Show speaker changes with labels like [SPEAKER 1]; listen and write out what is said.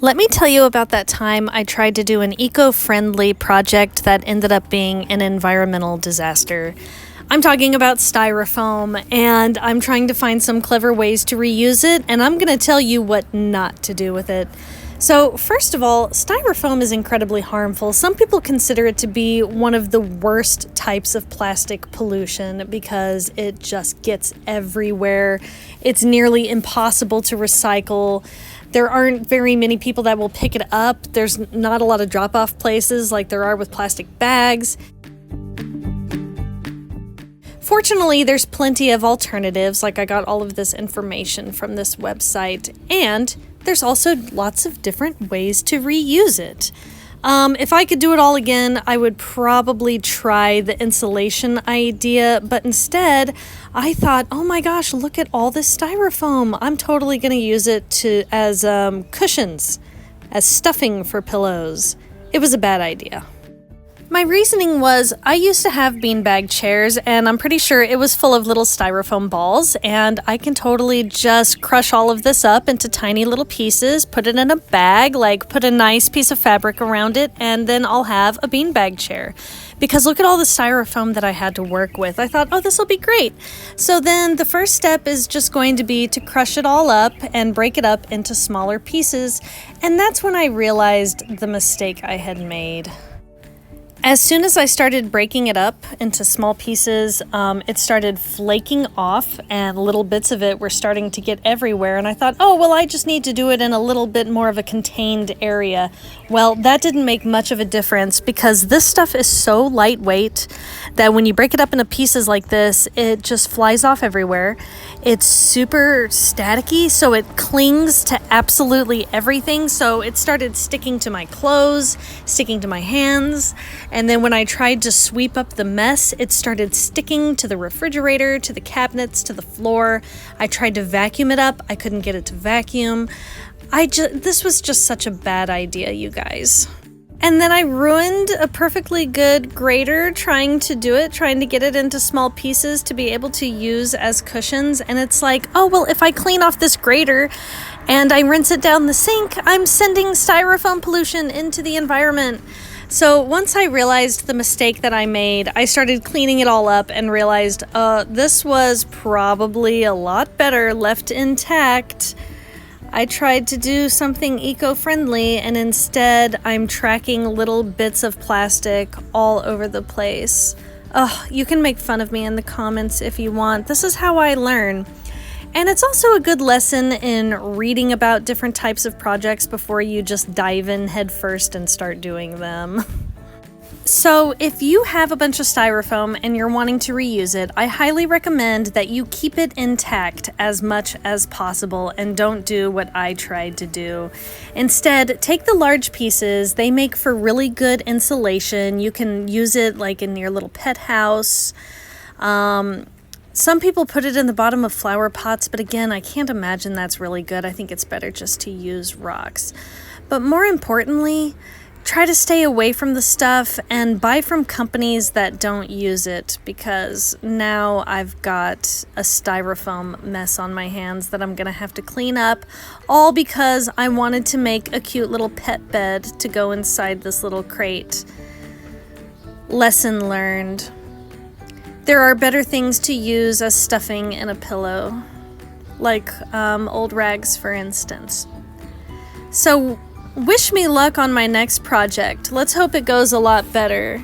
[SPEAKER 1] Let me tell you about that time I tried to do an eco-friendly project that ended up being an environmental disaster. I'm talking about styrofoam, and I'm trying to find some clever ways to reuse it, and I'm going to tell you what not to do with it. So, first of all, styrofoam is incredibly harmful. Some people consider it to be one of the worst types of plastic pollution because it just gets everywhere. It's nearly impossible to recycle. There aren't very many people that will pick it up. There's not a lot of drop-off places like there are with plastic bags. Fortunately, there's plenty of alternatives, like I got all of this information from this website, and there's also lots of different ways to reuse it. If I could do it all again, I would probably try the insulation idea, but instead, I thought, oh my gosh, look at all this styrofoam. I'm totally going to use it as cushions, as stuffing for pillows. It was a bad idea. My reasoning was I used to have beanbag chairs, and I'm pretty sure it was full of little styrofoam balls, and I can totally just crush all of this up into tiny little pieces, put it in a bag, like put a nice piece of fabric around it, and then I'll have a beanbag chair. Because look at all the styrofoam that I had to work with. I thought, oh, this will be great. So then the first step is just going to be to crush it all up and break it up into smaller pieces, and that's when I realized the mistake I had made. As soon as I started breaking it up into small pieces, it started flaking off and little bits of it were starting to get everywhere. And I thought, oh, well, I just need to do it in a little bit more of a contained area. Well, that didn't make much of a difference because this stuff is so lightweight that when you break it up into pieces like this, it just flies off everywhere. It's super staticky, so it clings to absolutely everything. So it started sticking to my clothes, sticking to my hands. And then when I tried to sweep up the mess, it started sticking to the refrigerator, to the cabinets, to the floor. I tried to vacuum it up. I couldn't get it to vacuum. This was just such a bad idea, you guys. And then I ruined a perfectly good grater trying to get it into small pieces to be able to use as cushions. And it's like, oh, well, if I clean off this grater and I rinse it down the sink, I'm sending styrofoam pollution into the environment. So once I realized the mistake that I made, I started cleaning it all up and realized this was probably a lot better left intact. I tried to do something eco-friendly, and instead I'm tracking little bits of plastic all over the place. You can make fun of me in the comments if you want. This is how I learn. And it's also a good lesson in reading about different types of projects before you just dive in head first and start doing them. So if you have a bunch of styrofoam and you're wanting to reuse it, I highly recommend that you keep it intact as much as possible and don't do what I tried to do. Instead, take the large pieces. They make for really good insulation. You can use it like in your little pet house. Some people put it in the bottom of flower pots, but again, I can't imagine that's really good. I think it's better just to use rocks. But more importantly, try to stay away from the stuff and buy from companies that don't use it, because now I've got a styrofoam mess on my hands that I'm gonna have to clean up, all because I wanted to make a cute little pet bed to go inside this little crate. Lesson learned. There are better things to use as stuffing in a pillow, like old rags, for instance. So wish me luck on my next project. Let's hope it goes a lot better.